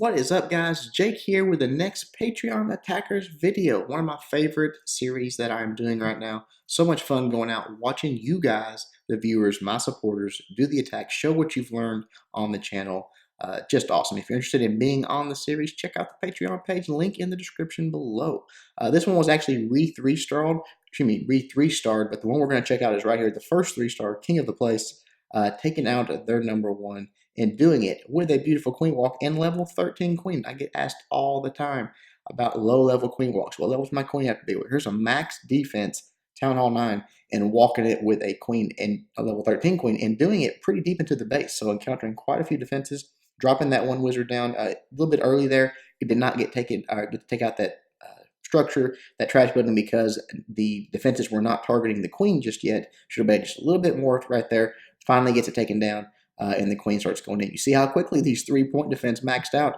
What is up, guys? Jake here with the next Patreon Attackers video. One of my favorite series that I'm doing right now. So much fun going out watching you guys, the viewers, my supporters, do the attack, show what you've learned on the channel. Just awesome. If you're interested in being on the series, check out the Patreon page, link in the description below. This one was actually re-3-starred, but the one we're going to check out is right here, the first 3-star, King of the Place, taking out their number one and doing it with a beautiful queen walk and level 13 queen. I get asked all the time about low-level queen walks. What level's my queen have to be with? Here's a max defense Town Hall 9 and walking it with a queen and a level 13 queen and doing it pretty deep into the base. So encountering quite a few defenses, dropping that one wizard down a little bit early there. It did not get taken, get to take out that structure, that trash building, because the defenses were not targeting the queen just yet. Should have been just a little bit more right there. Finally gets it taken down. And the queen starts going in. You see how quickly these 3-point defense maxed out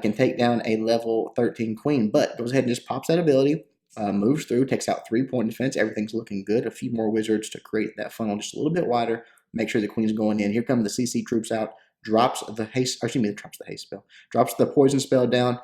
can take down a level 13 queen, but goes ahead and just pops that ability, moves through, takes out 3-point defense. Everything's looking good. A few more wizards to create that funnel just a little bit wider. Make sure the queen's going in. Here come the CC troops out. Drops the haste, drops the haste spell. Drops the poison spell down.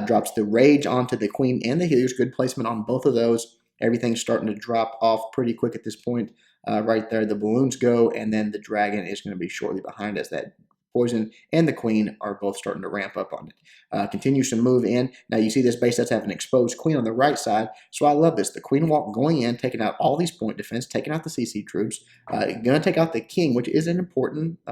Drops the rage onto the queen and the healers. Good placement on both of those. Everything's starting to drop off pretty quick at this point. Right there, the balloons go, and then the dragon is going to be shortly behind as that poison and the queen are both starting to ramp up on it. Continues to move in. Now you see this base that's having an exposed queen on the right side, so I love this. The queen walk going in, taking out all these point defense, taking out the CC troops, going to take out the king, which is an important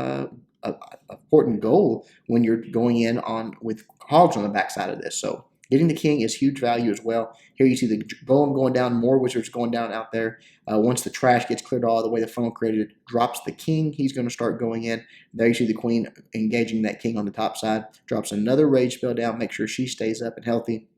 goal when you're going in on with hogs on the backside of this. So getting the king is huge value as well. Here you see the golem going down, more wizards going down out there. Once the trash gets cleared all the way, the funnel created drops the king. He's going to start going in. There you see the queen engaging that king on the top side. Drops another rage spell down. Make sure she stays up and healthy.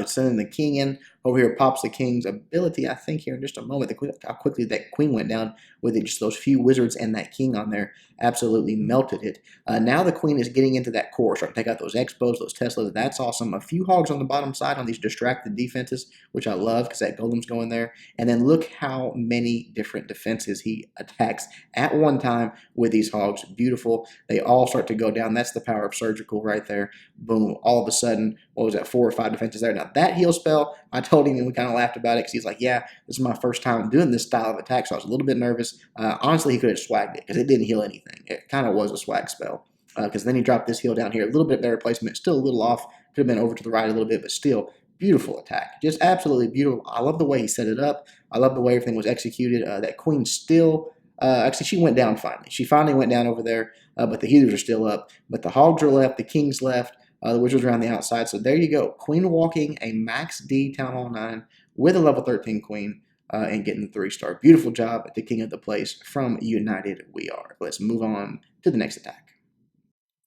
Sending the king in. Over here pops the king's ability, I think, here in just a moment. How quickly that queen went down with it, just those few wizards and that king on there absolutely melted it. Now the queen is getting into that core, starting to take out those expos, those Teslas. That's awesome. A few hogs on the bottom side on these distracted defenses, which I love because that golem's going there. And then look how many different defenses he attacks at one time with these hogs. Beautiful. They all start to go down. That's the power of surgical right there. Boom. All of a sudden, what was that, 4 or 5 defenses there. Now that heal spell, I told him and we kind of laughed about it because he's like, yeah, this is my first time doing this style of attack, so I was a little bit nervous. Honestly, he could have swagged it because it didn't heal anything. It kind of was a swag spell because then he dropped this heal down here. A little bit better placement, still a little off. Could have been over to the right a little bit, but still beautiful attack. Just absolutely beautiful. I love the way he set it up. I love the way everything was executed. That queen still, actually, she went down finally. She finally went down over there, but the healers are still up. But the hogs are left, the king's left. The wizards are on the outside. So there you go. Queen walking a max D Town Hall 9 with a level 13 queen and getting the 3-star. Beautiful job at the king of the place from United We Are. Let's move on to the next attack.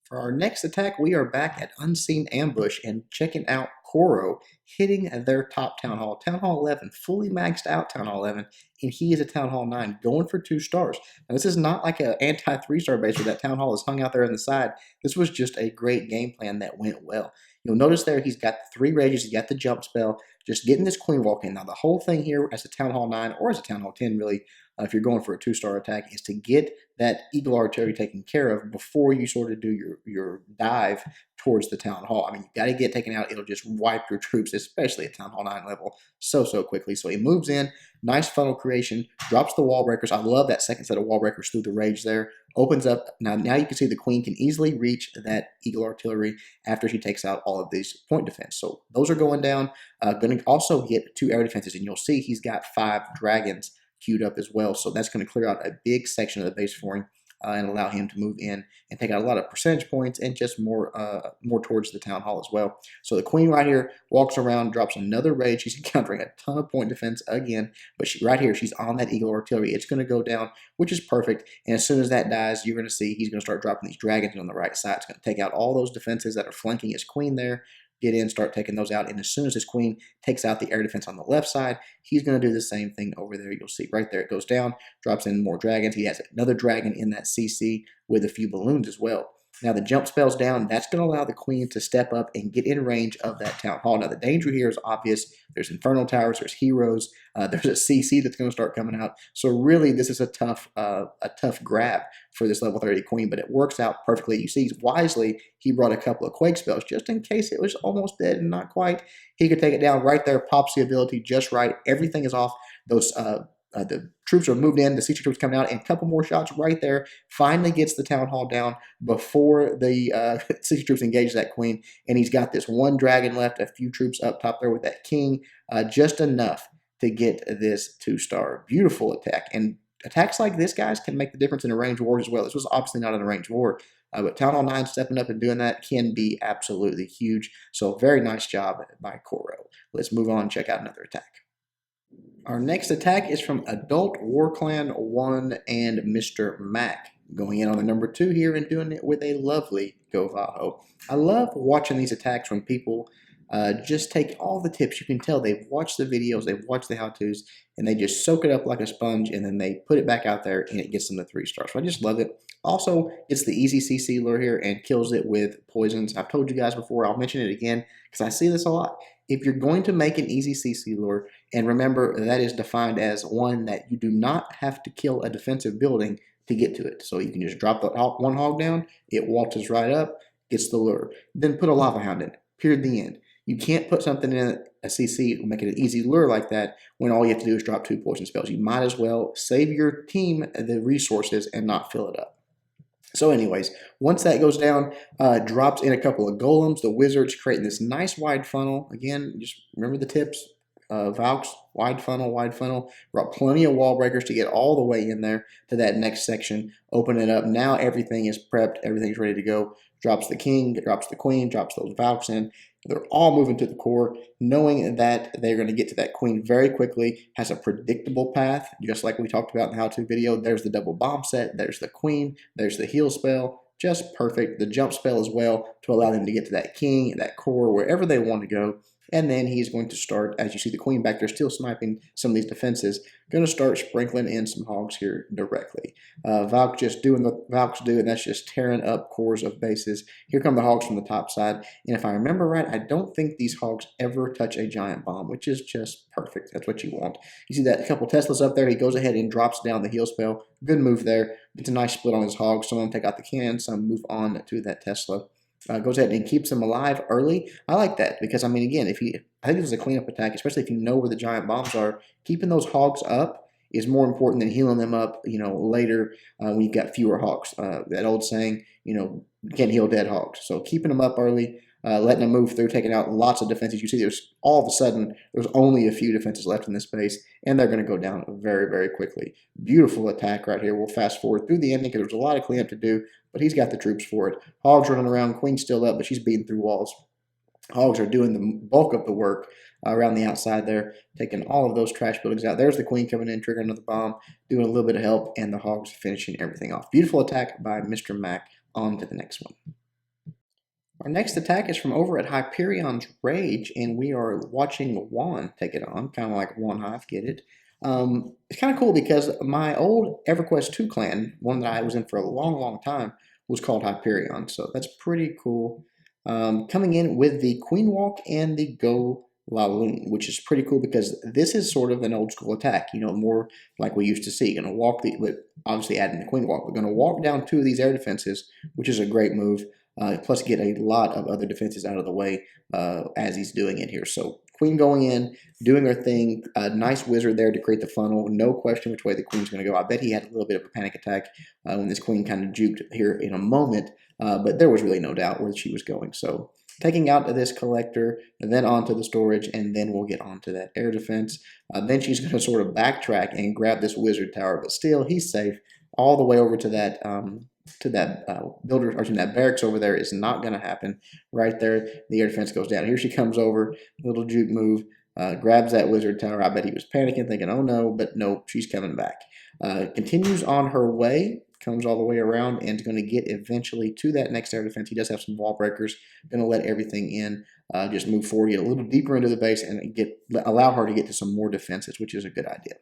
For our next attack, we are back at Unseen Ambush and checking out GoHo hitting their top Town Hall. Town Hall 11, fully maxed out Town Hall 11, and he is a Town Hall 9, going for 2 stars. Now, this is not like an anti-3-star base where that Town Hall is hung out there on the side. This was just a great game plan that went well. You'll notice there he's got the 3 rages, he's got the jump spell, just getting this queen walk in. Now, the whole thing here as a Town Hall 9 or as a Town Hall 10, really, if you're going for a 2-star attack, is to get that Eagle Artillery taken care of before you sort of do your dive towards the Town Hall. I mean, you got to get taken out. It'll just wipe your troops, especially at Town Hall 9 level, so quickly. So he moves in, nice funnel creation, drops the wall breakers. I love that second set of wall breakers through the rage there. Opens up. Now you can see the queen can easily reach that Eagle Artillery after she takes out all of these point defense. So those are going down. Going to also get 2 air defenses, and you'll see he's got 5 dragons queued up as well. So that's going to clear out a big section of the base for him and allow him to move in and take out a lot of percentage points and just more towards the Town Hall as well. So the queen right here walks around, drops another rage. She's encountering a ton of point defense again, but right here, she's on that Eagle Artillery. It's going to go down, which is perfect. And as soon as that dies, you're going to see he's going to start dropping these dragons on the right side. It's going to take out all those defenses that are flanking his queen there. Get in, start taking those out, and as soon as his queen takes out the air defense on the left side, he's going to do the same thing over there. You'll see right there it goes down, drops in more dragons. He has another dragon in that CC with a few balloons as well. Now the jump spell's down. That's going to allow the queen to step up and get in range of that town hall. Now the danger here is obvious. There's infernal towers. There's heroes. There's a CC that's going to start coming out. So really, this is a tough grab for this level 30 queen, but it works out perfectly. You see, wisely, he brought a couple of quake spells just in case it was almost dead and not quite. He could take it down right there, pops the ability just right. Everything is off. Those the troops are moved in, the CC troops coming out, and a couple more shots right there. Finally gets the town hall down before the CC troops engage that queen, and he's got this one dragon left, a few troops up top there with that king, just enough to get this 2-star. Beautiful attack, and attacks like this, guys, can make the difference in a range war as well. This was obviously not in a range war, but Town Hall 9 stepping up and doing that can be absolutely huge. So very nice job by GoHo. Let's move on and check out another attack. Our next attack is from Adult War Clan 1 and Mr. Mac. Going in on the number 2 here and doing it with a lovely GoHo. I love watching these attacks when people just take all the tips. You can tell they've watched the videos, they've watched the how-tos, and they just soak it up like a sponge, and then they put it back out there, and it gets them the 3 stars. So I just love it. Also, it's the easy CC lure here and kills it with poisons. I've told you guys before, I'll mention it again, because I see this a lot. If you're going to make an easy CC lure, and remember that is defined as one that you do not have to kill a defensive building to get to it. So you can just drop the one hog down, it waltzes right up, gets the lure. Then put a lava hound in it, period, the end. You can't put something in a CC and make it an easy lure like that when all you have to do is drop 2 poison spells. You might as well save your team the resources and not fill it up. So anyways, once that goes down, drops in a couple of golems, the wizards, creating this nice wide funnel. Again, just remember the tips. Valks, wide funnel. Brought plenty of wall breakers to get all the way in there to that next section. Open it up. Now everything is prepped. Everything's ready to go. Drops the king, drops the queen, drops those Valks in. They're all moving to the core, knowing that they're going to get to that queen very quickly. Has a predictable path, just like we talked about in the how-to video. There's the double bomb set. There's the queen. There's the heal spell. Just perfect. The jump spell as well to allow them to get to that king, that core, wherever they want to go. And then he's going to start, as you see the queen back there still sniping some of these defenses, going to start sprinkling in some hogs here directly. Valk just doing what Valks do, and that's just tearing up cores of bases. Here come the hogs from the top side. And if I remember right, I don't think these hogs ever touch a giant bomb, which is just perfect. That's what you want. You see that a couple Teslas up there. He goes ahead and drops down the heal spell. Good move there. It's a nice split on his hogs. Some of them take out the cannon, some move on to that Tesla. Goes ahead and keeps them alive early. I like that because, I mean, again, I think this is a cleanup attack, especially if you know where the giant bombs are. Keeping those hogs up is more important than healing them up, later when you've got fewer hogs. That old saying, you can't heal dead hogs. So keeping them up early, letting them move through, taking out lots of defenses. You see there's all of a sudden, there's only a few defenses left in this space, and they're going to go down very, very quickly. Beautiful attack right here. We'll fast forward through the ending because there's a lot of cleanup to do, but he's got the troops for it. Hogs running around, queen's still up, but she's beating through walls. Hogs are doing the bulk of the work around the outside there, taking all of those trash buildings out. There's the queen coming in, triggering another bomb, doing a little bit of help, and the hogs finishing everything off. Beautiful attack by Mr. Mac. On to the next one. Our next attack is from over at Hyperion's Rage, and we are watching Juan take it on, kind of like OneHive, get it? It's kind of cool because my old EverQuest 2 clan, one that I was in for a long, long time, was called Hyperion, so that's pretty cool. Coming in with the Queen Walk and the GoLaLoon, which is pretty cool because this is sort of an old school attack, more like we used to see. Going to walk obviously adding the Queen Walk, we're going to walk down 2 of these air defenses, which is a great move. Plus get a lot of other defenses out of the way as he's doing it here. So queen going in, doing her thing, a nice wizard there to create the funnel. No question which way the queen's going to go. I bet he had a little bit of a panic attack when this queen kind of juked here in a moment, but there was really no doubt where she was going. So taking out this collector, and then onto the storage, and then we'll get onto that air defense. Then she's going to sort of backtrack and grab this wizard tower, but still he's safe all the way over to that builder, or that barracks over there. Is not going to happen. Right there, the air defense goes down. Here she comes over, little juke move, grabs that wizard tower. I bet he was panicking, thinking, oh no, but no, she's coming back. Continues on her way, comes all the way around, and is going to get eventually to that next air defense. He does have some wall breakers, going to let everything in, just move forward, get a little deeper into the base, and allow her to get to some more defenses, which is a good idea.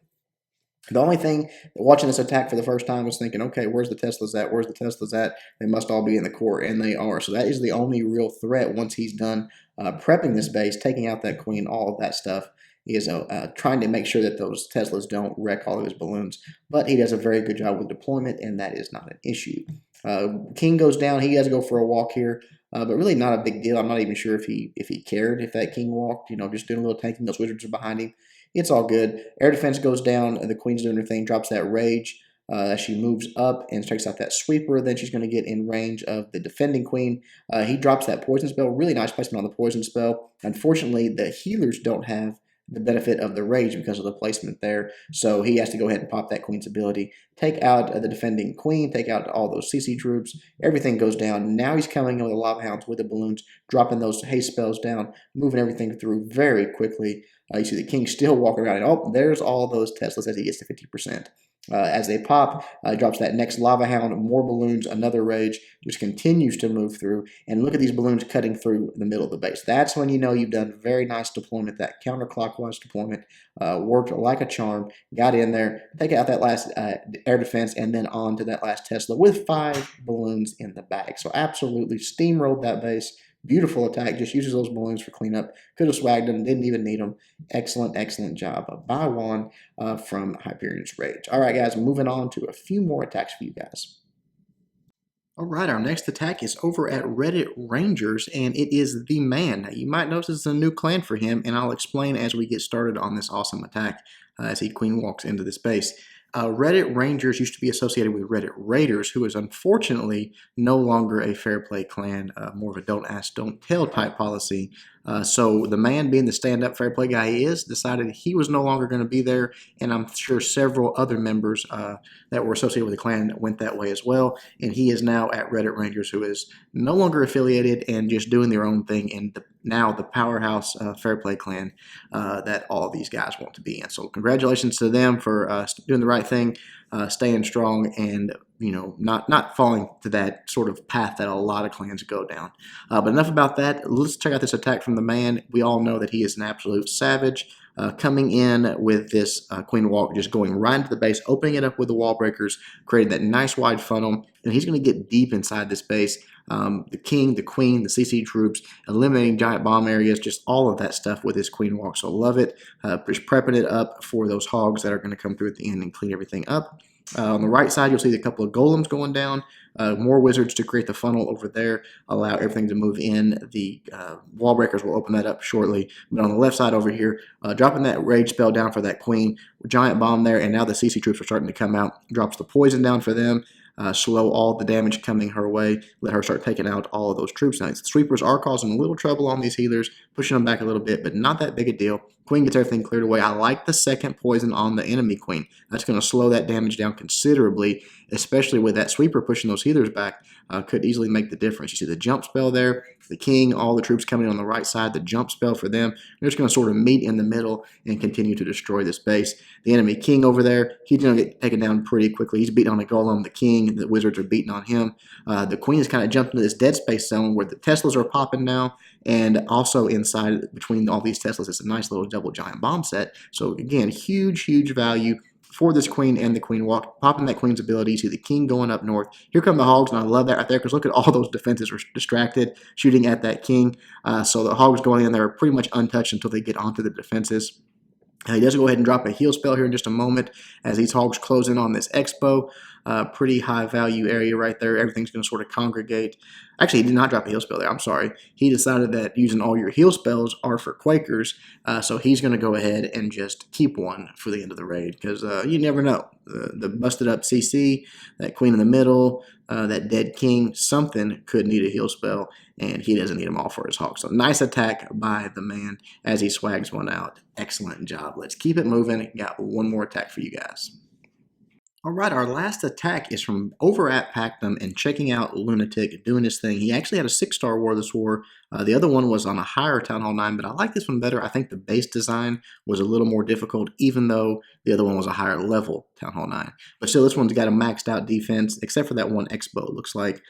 The only thing, watching this attack for the first time, was thinking, okay, where's the Teslas at? Where's the Teslas at? They must all be in the core, and they are. So that is the only real threat once he's done prepping this base, taking out that queen, all of that stuff. He is trying to make sure that those Teslas don't wreck all of his balloons. But he does a very good job with deployment, and that is not an issue. King goes down. He has to go for a walk here. But really not a big deal. I'm not even sure if he cared if that king walked. Just doing a little tanking. Those wizards are behind him. It's all good. Air defense goes down. The queen's doing her thing. Drops that rage. As she moves up and takes out that sweeper, then she's going to get in range of the defending queen. He drops that poison spell. Really nice placement on the poison spell. Unfortunately, the healers don't have the benefit of the rage because of the placement there. So he has to go ahead and pop that queen's ability, take out the defending queen, take out all those CC troops. Everything goes down. Now he's coming in with the lava hounds with the balloons, dropping those haste spells down, moving everything through very quickly. You see the king still walking around, and oh, there's all those Teslas as he gets to 50%. As they pop, drops that next lava hound, more balloons, another rage, just continues to move through. And look at these balloons cutting through the middle of the base. That's when you know you've done very nice deployment. That counterclockwise deployment worked like a charm. Got in there, take out that last air defense, and then on to that last Tesla with 5 balloons in the bag. So absolutely steamrolled that base. Beautiful attack. Just uses those balloons for cleanup. Could have swagged them. Didn't even need them. Excellent, excellent job by Juan from Hyperion's Rage. All right, guys. Moving on to a few more attacks for you guys. All right, our next attack is over at Reddit Rangers, and it is the Man. Now, you might notice it's a new clan for him, and I'll explain as we get started on this awesome attack as he queen walks into the space. Reddit Rangers used to be associated with Reddit Raiders, who is unfortunately no longer a fair play clan, more of a don't ask, don't tell type policy. So the Man, being the stand-up fair play guy he is, decided he was no longer going to be there, and I'm sure several other members that were associated with the clan went that way as well, and he is now at Reddit Rangers, who is no longer affiliated and just doing their own thing, and now the powerhouse fair play clan that all these guys want to be in. So congratulations to them for doing the right thing, staying strong, and not falling to that sort of path that a lot of clans go down. But enough about that. Let's check out this attack from the Man. We all know that he is an absolute savage. Coming in with this queen walk, just going right into the base, opening it up with the wall breakers, creating that nice wide funnel, and he's going to get deep inside this base. The king, the queen, the CC troops, eliminating giant bomb areas, just all of that stuff with his queen walk. So love it. Just prepping it up for those hogs that are going to come through at the end and clean everything up. On the right side, you'll see a couple of golems going down. More wizards to create the funnel over there, allow everything to move in. The wall breakers will open that up shortly. But on the left side over here, dropping that rage spell down for that queen, giant bomb there, and now the CC troops are starting to come out. Drops the poison down for them. Slow all the damage coming her way. Let her start taking out all of those troops. Now, the sweepers are causing a little trouble on these healers, pushing them back a little bit, but not that big a deal. Queen gets everything cleared away. I like the second poison on the enemy queen. That's going to slow that damage down considerably, especially with that sweeper pushing those healers back. Could easily make the difference. You see the jump spell there, the king, all the troops coming in on the right side, the jump spell for them. They're just going to sort of meet in the middle and continue to destroy this base. The enemy king over there, he's going to get taken down pretty quickly. He's beating on a golem. The king, the wizards are beating on him. The queen has kind of jumped into this dead space zone where the Teslas are popping now, and also inside between all these Teslas is a nice little double giant bomb set. So again, huge, huge value for this queen and the queen walk, popping that queen's ability to the king going up north. Here come the hogs, and I love that right there because look at all those defenses are distracted, shooting at that king. So the hogs going in there are pretty much untouched until they get onto the defenses. He does go ahead and drop a heal spell here in just a moment as these hogs close in on this expo. Pretty high value area right there. Everything's going to sort of congregate. Actually, he did not drop a heal spell there. I'm sorry. He decided that using all your heal spells are for Quakers, so he's going to go ahead and just keep one for the end of the raid because you never know. The busted up CC, that queen in the middle, that dead king, something could need a heal spell, and he doesn't need them all for his hawk. So nice attack by the Man as he swags one out. Excellent job. Let's keep it moving. Got one more attack for you guys. All right, our last attack is from over at Pactum and checking out Lunatic doing his thing. He actually had a 6-star War this war. The other one was on a higher Town Hall 9, but I like this one better. I think the base design was a little more difficult, even though the other one was a higher level Town Hall 9. But still, this one's got a maxed out defense, except for that one Expo. Looks like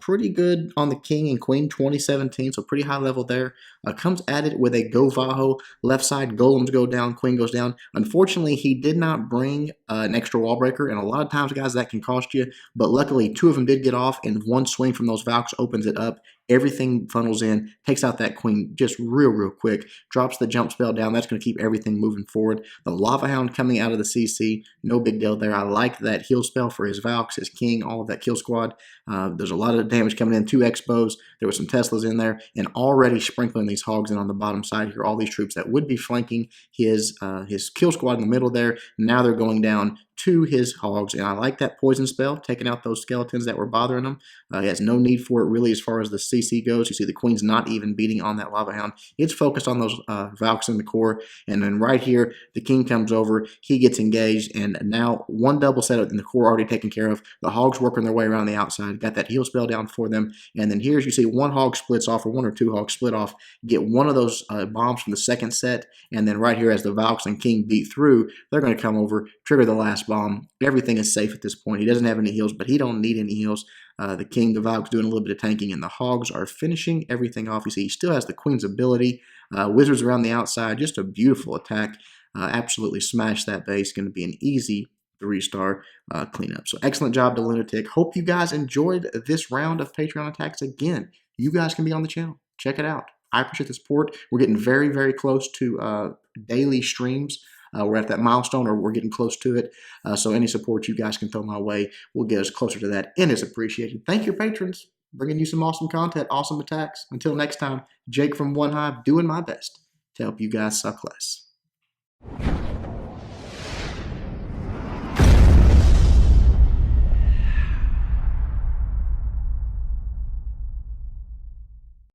pretty good on the King and Queen 2017, so pretty high level there. Comes at it with a GoHo. Left side, Golems go down, Queen goes down. Unfortunately, he did not bring an extra wall breaker, and a lot of times, guys, that can cost you. But luckily, 2 of them did get off, and one swing from those Valks opens it up. Everything funnels in, takes out that Queen just real quick, drops the jump spell down. That's going to keep everything moving forward. The Lava Hound coming out of the CC, no big deal there. I like that heal spell for his Valks, his King, all of that kill squad. There's a lot of damage coming in, 2 Expos. There were some Teslas in there, and already sprinkling these hogs in on the bottom side here. All these troops that would be flanking his kill squad in the middle there. Now they're going down to his hogs, and I like that poison spell, taking out those skeletons that were bothering him. He has no need for it really as far as the CC goes. You see the Queen's not even beating on that Lava Hound. It's focused on those Valks in the core, and then right here, the King comes over, he gets engaged, and now one double setup in the core already taken care of. The hogs working their way around the outside, got that heal spell down for them, and then here's you see one hog splits off, or 1 or 2 hogs split off, get one of those bombs from the second set, and then right here as the Valks and King beat through, they're going to come over, trigger the last bomb. Everything is safe at this point. He doesn't have any heals, but he don't need any heals. The King, the Valk's doing a little bit of tanking, and the hogs are finishing everything off. You see, he still has the Queen's ability. Wizards around the outside, just a beautiful attack. Absolutely smashed that base. Going to be an easy 3-star cleanup. So excellent job to Lunatic. Hope you guys enjoyed this round of Patreon attacks. Again, you guys can be on the channel. Check it out. I appreciate the support. We're getting very close to daily streams. We're at that milestone, or we're getting close to it. So any support you guys can throw my way will get us closer to that, and is appreciated. Thank you, patrons. Bringing you some awesome content, awesome attacks. Until next time, Jake from OneHive doing my best to help you guys suck less.